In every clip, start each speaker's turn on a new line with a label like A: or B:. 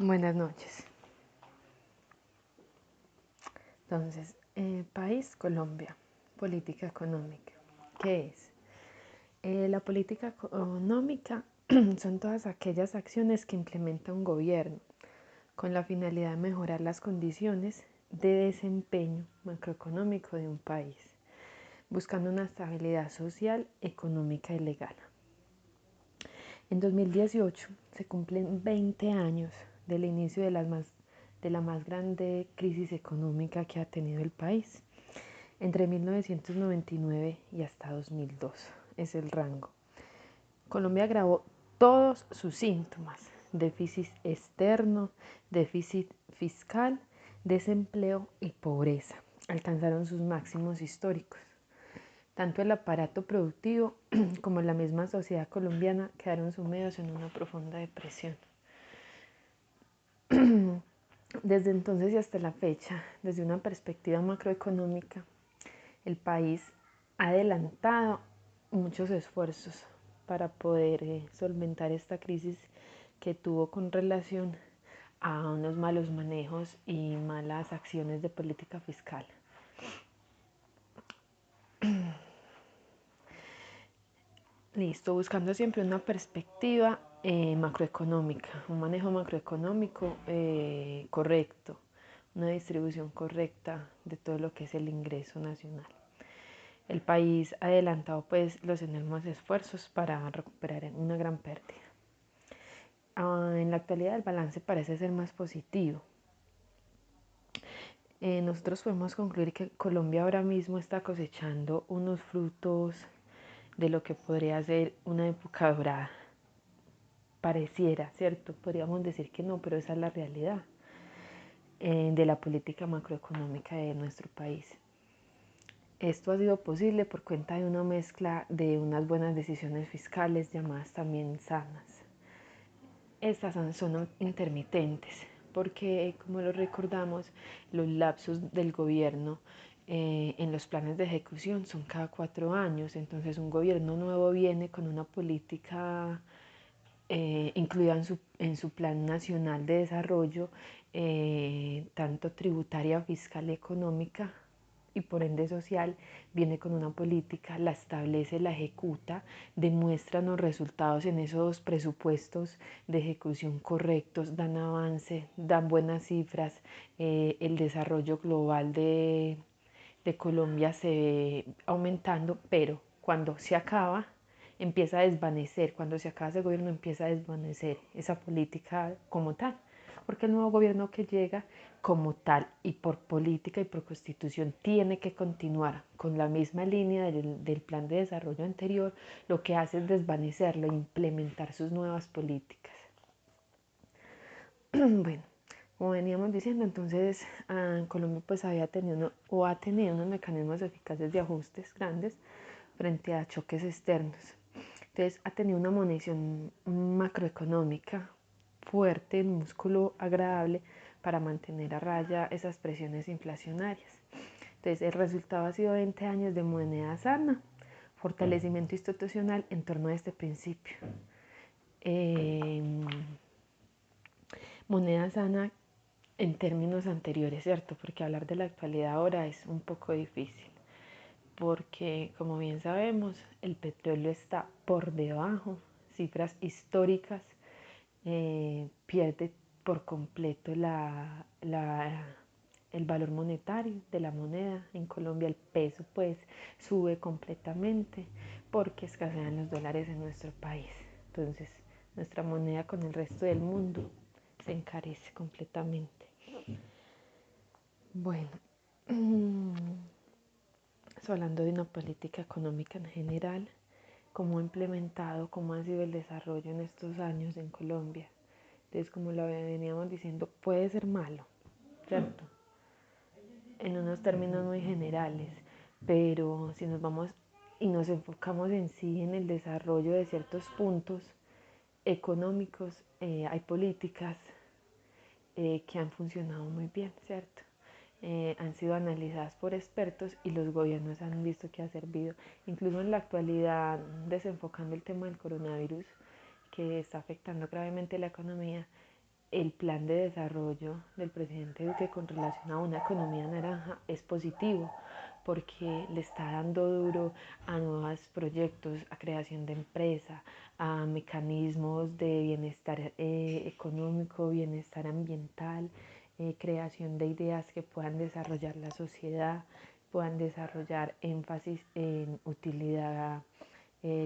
A: Buenas noches. Entonces, país Colombia, política económica. ¿Qué es? La política económica son todas aquellas acciones que implementa un gobierno con la finalidad de mejorar las condiciones de desempeño macroeconómico de un país, buscando una estabilidad social, económica y legal. En 2018 se cumplen 20 años del inicio de la más grande crisis económica que ha tenido el país, entre 1999 y hasta 2002, es el rango. Colombia agravó todos sus síntomas: déficit externo, déficit fiscal, desempleo y pobreza. Alcanzaron sus máximos históricos. Tanto el aparato productivo como la misma sociedad colombiana quedaron sumidos en una profunda depresión. Desde entonces y hasta la fecha, desde una perspectiva macroeconómica, el país ha adelantado muchos esfuerzos para poder solventar esta crisis que tuvo con relación a unos malos manejos y malas acciones de política fiscal. Listo, buscando siempre una perspectiva macroeconómica, un manejo macroeconómico correcto, una distribución correcta de todo lo que es el ingreso nacional. El país ha adelantado pues los enormes esfuerzos para recuperar una gran pérdida. En la actualidad el balance parece ser más positivo. Nosotros podemos concluir que Colombia ahora mismo está cosechando unos frutos de lo que podría ser una época dorada. Pareciera, ¿cierto? Podríamos decir que no, pero esa es la realidad de la política macroeconómica de nuestro país. Esto ha sido posible por cuenta de una mezcla de unas buenas decisiones fiscales llamadas también sanas. Estas son intermitentes porque, como lo recordamos, los lapsos del gobierno en los planes de ejecución son cada 4 años. Entonces un gobierno nuevo viene con una política incluida en su plan nacional de desarrollo, tanto tributaria, fiscal y económica, y por ende social, viene con una política, la establece, la ejecuta, demuestra los resultados en esos presupuestos de ejecución correctos, dan avance, dan buenas cifras, el desarrollo global de Colombia se ve aumentando, pero cuando se acaba, empieza a desvanecer, cuando se acaba ese gobierno empieza a desvanecer esa política como tal, porque el nuevo gobierno que llega como tal y por política y por constitución tiene que continuar con la misma línea del plan de desarrollo anterior, lo que hace es desvanecerlo e implementar sus nuevas políticas. Bueno, como veníamos diciendo, entonces Colombia pues había tenido o ha tenido unos mecanismos eficaces de ajustes grandes frente a choques externos. Entonces ha tenido una munición macroeconómica fuerte, el músculo agradable para mantener a raya esas presiones inflacionarias. Entonces el resultado ha sido 20 años de moneda sana, fortalecimiento institucional en torno a este principio. Moneda sana en términos anteriores, ¿cierto? Porque hablar de la actualidad ahora es un poco difícil, porque como bien sabemos, el petróleo está por debajo, cifras históricas, pierde por completo el valor monetario de la moneda. En Colombia el peso pues sube completamente porque escasean los dólares en nuestro país. Entonces nuestra moneda con el resto del mundo se encarece completamente. Bueno, hablando de una política económica en general, cómo ha implementado, cómo ha sido el desarrollo en estos años en Colombia. Entonces, como lo veníamos diciendo, puede ser malo, ¿cierto? En unos términos muy generales, pero si nos vamos y nos enfocamos en sí en el desarrollo de ciertos puntos económicos, hay políticas que han funcionado muy bien, ¿cierto? Han sido analizadas por expertos y los gobiernos han visto que ha servido. Incluso en la actualidad, desenfocando el tema del coronavirus, que está afectando gravemente la economía, el plan de desarrollo del presidente Duque con relación a una economía naranja es positivo porque le está dando duro a nuevos proyectos, a creación de empresa, a mecanismos de bienestar económico, bienestar ambiental, creación de ideas que puedan desarrollar la sociedad, puedan desarrollar énfasis en utilidad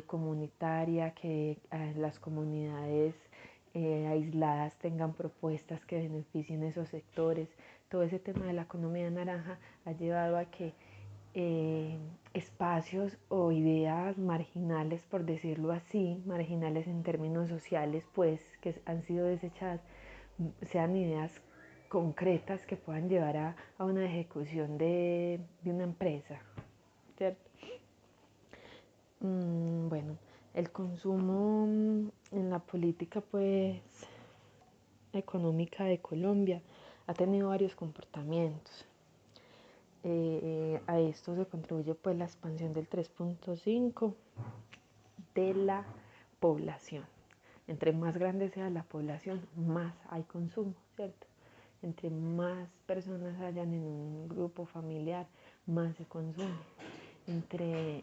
A: comunitaria, que las comunidades aisladas tengan propuestas que beneficien esos sectores. Todo ese tema de la economía naranja ha llevado a que espacios o ideas marginales, por decirlo así, marginales en términos sociales, pues que han sido desechadas, sean ideas concretas que puedan llevar a una ejecución de una empresa, ¿cierto? Bueno, el consumo en la política pues económica de Colombia ha tenido varios comportamientos. A esto se contribuye pues la expansión del 3.5 de la población. Entre más grande sea la población, más hay consumo, ¿cierto? Entre más personas hayan en un grupo familiar, más se consume. Entre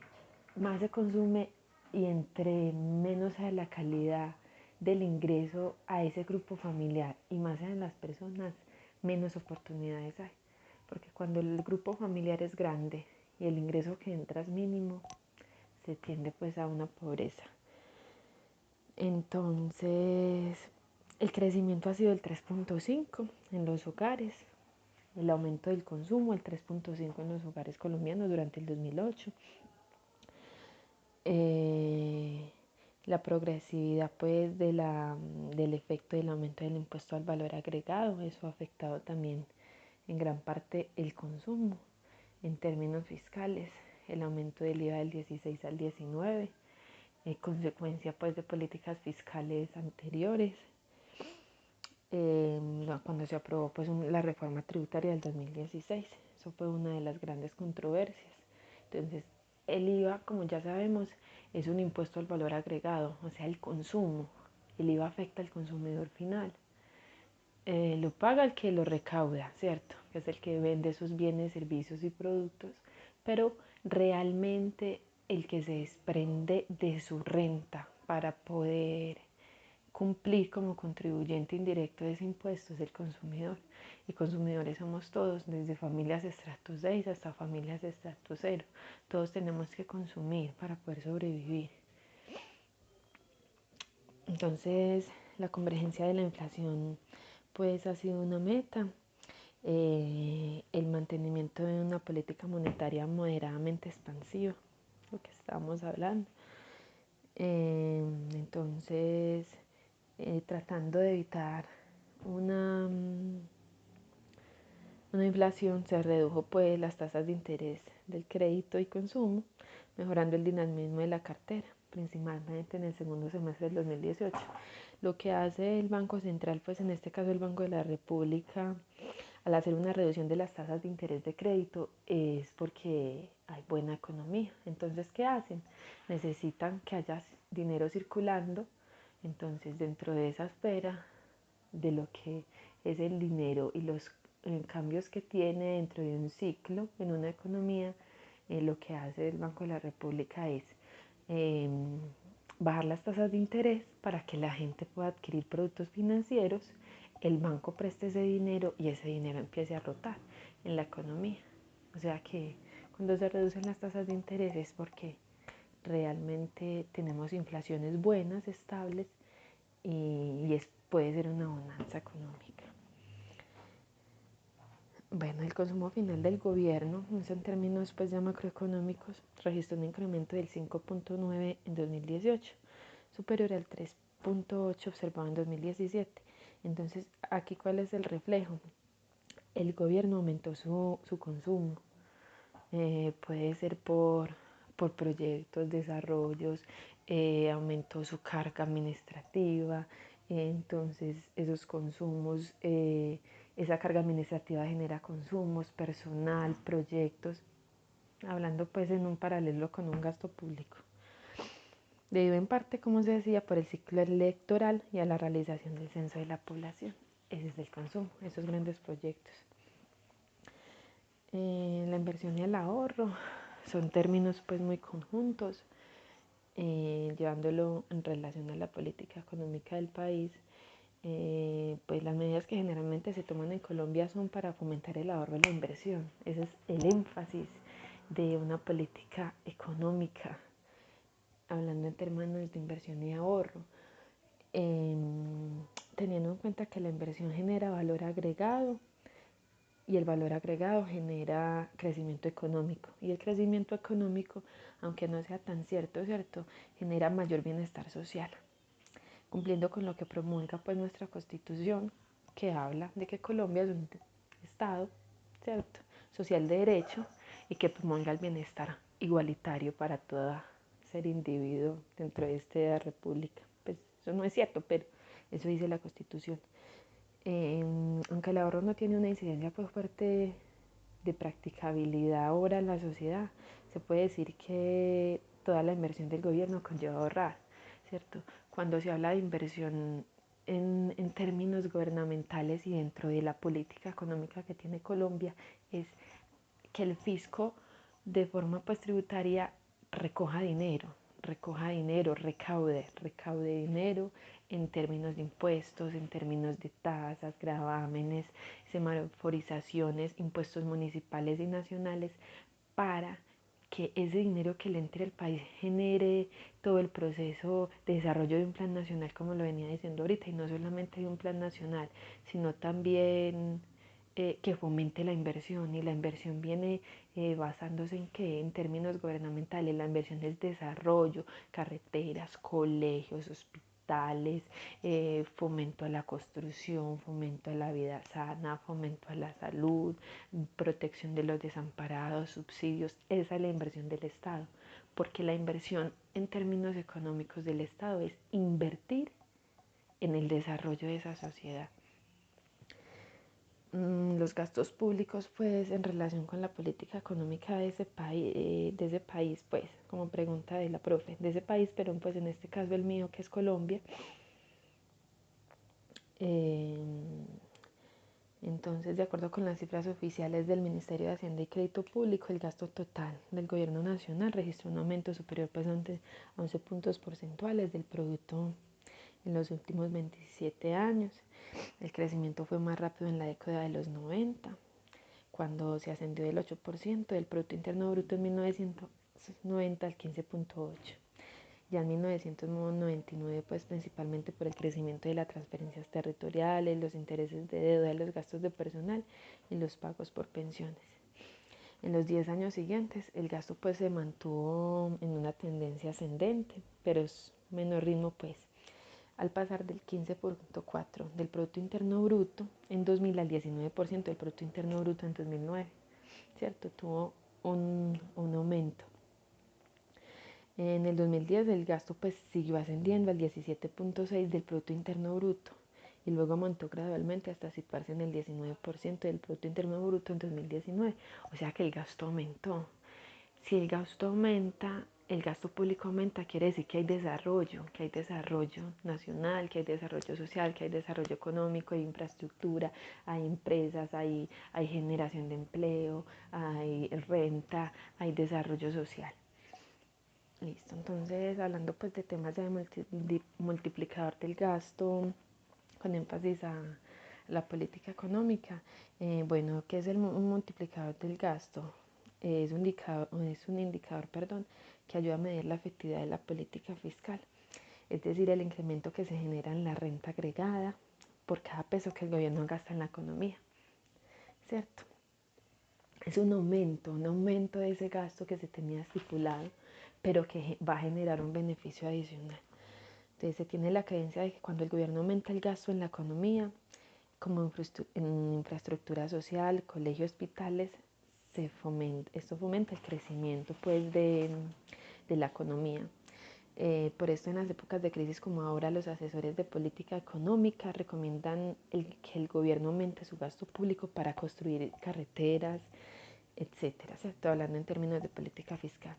A: más se consume y entre menos sea la calidad del ingreso a ese grupo familiar y más sean las personas, menos oportunidades hay. Porque cuando el grupo familiar es grande y el ingreso que entra es mínimo, se tiende pues a una pobreza. Entonces, el crecimiento ha sido el 3.5 en los hogares, el aumento del consumo, el 3.5 en los hogares colombianos durante el 2008. La progresividad pues del efecto del aumento del impuesto al valor agregado, eso ha afectado también en gran parte el consumo. En términos fiscales, el aumento del IVA del 16 al 19, consecuencia pues de políticas fiscales anteriores, cuando se aprobó pues la reforma tributaria del 2016, eso fue una de las grandes controversias. Entonces, el IVA, como ya sabemos, es un impuesto al valor agregado, o sea, el consumo. El IVA afecta al consumidor final. Lo paga el que lo recauda, ¿cierto? Que es el que vende sus bienes, servicios y productos, pero realmente el que se desprende de su renta para poder cumplir como contribuyente indirecto de ese impuesto es el consumidor. Y consumidores somos todos, desde familias estrato 6 hasta familias estrato 0. Todos tenemos que consumir para poder sobrevivir. Entonces, la convergencia de la inflación pues ha sido una meta. El mantenimiento de una política monetaria moderadamente expansiva, lo que estábamos hablando. Entonces, tratando de evitar una, una inflación, se redujo pues las tasas de interés del crédito y consumo, mejorando el dinamismo de la cartera, principalmente en el segundo semestre del 2018. Lo que hace el Banco Central, pues en este caso el Banco de la República, al hacer una reducción de las tasas de interés de crédito es porque hay buena economía. Entonces, ¿qué hacen? Necesitan que haya dinero circulando. Entonces, dentro de esa esfera de lo que es el dinero y los cambios que tiene dentro de un ciclo en una economía, lo que hace el Banco de la República es bajar las tasas de interés para que la gente pueda adquirir productos financieros, el banco preste ese dinero y ese dinero empiece a rotar en la economía. O sea que cuando se reducen las tasas de interés es porque realmente tenemos inflaciones buenas, estables y puede ser una bonanza económica. Bueno, el consumo final del gobierno, eso en términos pues ya macroeconómicos, registró un incremento del 5.9 en 2018, superior al 3.8 observado en 2017. Entonces, aquí cuál es el reflejo. El gobierno aumentó su consumo, puede ser por proyectos, desarrollos, aumentó su carga administrativa, entonces esos consumos, esa carga administrativa genera consumos, personal, proyectos, hablando pues en un paralelo con un gasto público. Debido en parte, como se decía, por el ciclo electoral y a la realización del censo de la población. ese es el consumo, esos grandes proyectos. La inversión y el ahorro son términos pues muy conjuntos, llevándolo en relación a la política económica del país. Pues las medidas que generalmente se toman en Colombia son para fomentar el ahorro y la inversión. Ese es el énfasis de una política económica, hablando en términos de inversión y ahorro, teniendo en cuenta que la inversión genera valor agregado y el valor agregado genera crecimiento económico, y el crecimiento económico, aunque no sea tan cierto, genera mayor bienestar social, cumpliendo con lo que promulga pues nuestra Constitución, que habla de que Colombia es un Estado, ¿cierto?, social de derecho, y que promulga el bienestar igualitario para todo ser individuo dentro de esta república. Pues eso no es cierto, pero eso dice la Constitución. Aunque el ahorro no tiene una incidencia pues fuerte de practicabilidad ahora en la sociedad, se puede decir que toda la inversión del gobierno conlleva ahorrar, ¿cierto? Cuando se habla de inversión en términos gubernamentales y dentro de la política económica que tiene Colombia, es que el fisco de forma pues tributaria recoja dinero, recaude dinero en términos de impuestos, en términos de tasas, gravámenes, semaforizaciones, impuestos municipales y nacionales, para que ese dinero que le entre al país genere todo el proceso de desarrollo de un plan nacional, como lo venía diciendo ahorita, y no solamente de un plan nacional, sino también que fomente la inversión. Y la inversión viene basándose en que en términos gubernamentales la inversión es desarrollo, carreteras, colegios, hospitales, fomento a la construcción, fomento a la vida sana, fomento a la salud, protección de los desamparados, subsidios. Esa es la inversión del Estado, porque la inversión en términos económicos del Estado es invertir en el desarrollo de esa sociedad. Los gastos públicos pues en relación con la política económica de ese país, pues como pregunta de la profe, de ese país, pero pues en este caso el mío, que es Colombia. Entonces, de acuerdo con las cifras oficiales del Ministerio de Hacienda y Crédito Público, el gasto total del gobierno nacional registró un aumento superior pues a 11 puntos porcentuales del producto en los últimos 27 años. El crecimiento fue más rápido en la década de los 90, cuando se ascendió del 8% del Producto Interno Bruto en 1990 al 15.8%. Ya en 1999, pues principalmente por el crecimiento de las transferencias territoriales, los intereses de deuda, los gastos de personal y los pagos por pensiones. En los 10 años siguientes, el gasto pues se mantuvo en una tendencia ascendente, pero es menor ritmo pues, al pasar del 15.4% del Producto Interno Bruto en 2000 al 19% del Producto Interno Bruto en 2009, ¿cierto? Tuvo un aumento. En el 2010 el gasto pues siguió ascendiendo al 17.6% del Producto Interno Bruto y luego aumentó gradualmente hasta situarse en el 19% del Producto Interno Bruto en 2019. O sea que el gasto aumentó. Si el gasto aumenta, el gasto público aumenta, quiere decir que hay desarrollo nacional, que hay desarrollo social, que hay desarrollo económico, hay infraestructura, hay empresas, hay generación de empleo, hay renta, hay desarrollo social. Listo, entonces hablando pues de temas de multiplicador del gasto con énfasis a la política económica, bueno, ¿qué es un multiplicador del gasto? Es un indicador, que ayuda a medir la efectividad de la política fiscal, es decir, el incremento que se genera en la renta agregada por cada peso que el gobierno gasta en la economía, ¿cierto? Es un aumento de ese gasto que se tenía estipulado, pero que va a generar un beneficio adicional. Entonces se tiene la creencia de que cuando el gobierno aumenta el gasto en la economía, como en infraestructura social, colegios, hospitales, esto fomenta el crecimiento pues de la economía. Por esto en las épocas de crisis como ahora, los asesores de política económica recomiendan que el gobierno aumente su gasto público para construir carreteras, etcétera, ¿cierto? Hablando en términos de política fiscal.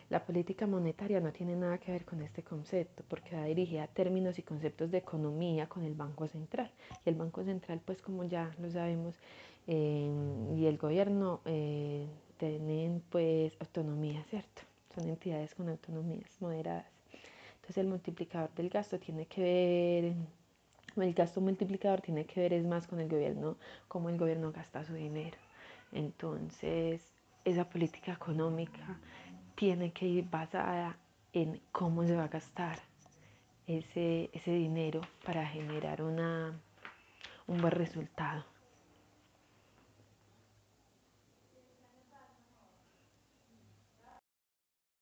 A: La política monetaria no tiene nada que ver con este concepto porque va dirigida a términos y conceptos de economía con el Banco Central. Y el Banco Central, pues como ya lo sabemos, y el gobierno tienen pues autonomía, ¿cierto? Son entidades con autonomías moderadas. Entonces el multiplicador del gasto tiene que ver, el gasto multiplicador tiene que ver es más con el gobierno, cómo el gobierno gasta su dinero. Entonces esa política económica tiene que ir basada en cómo se va a gastar ese dinero para generar un buen resultado.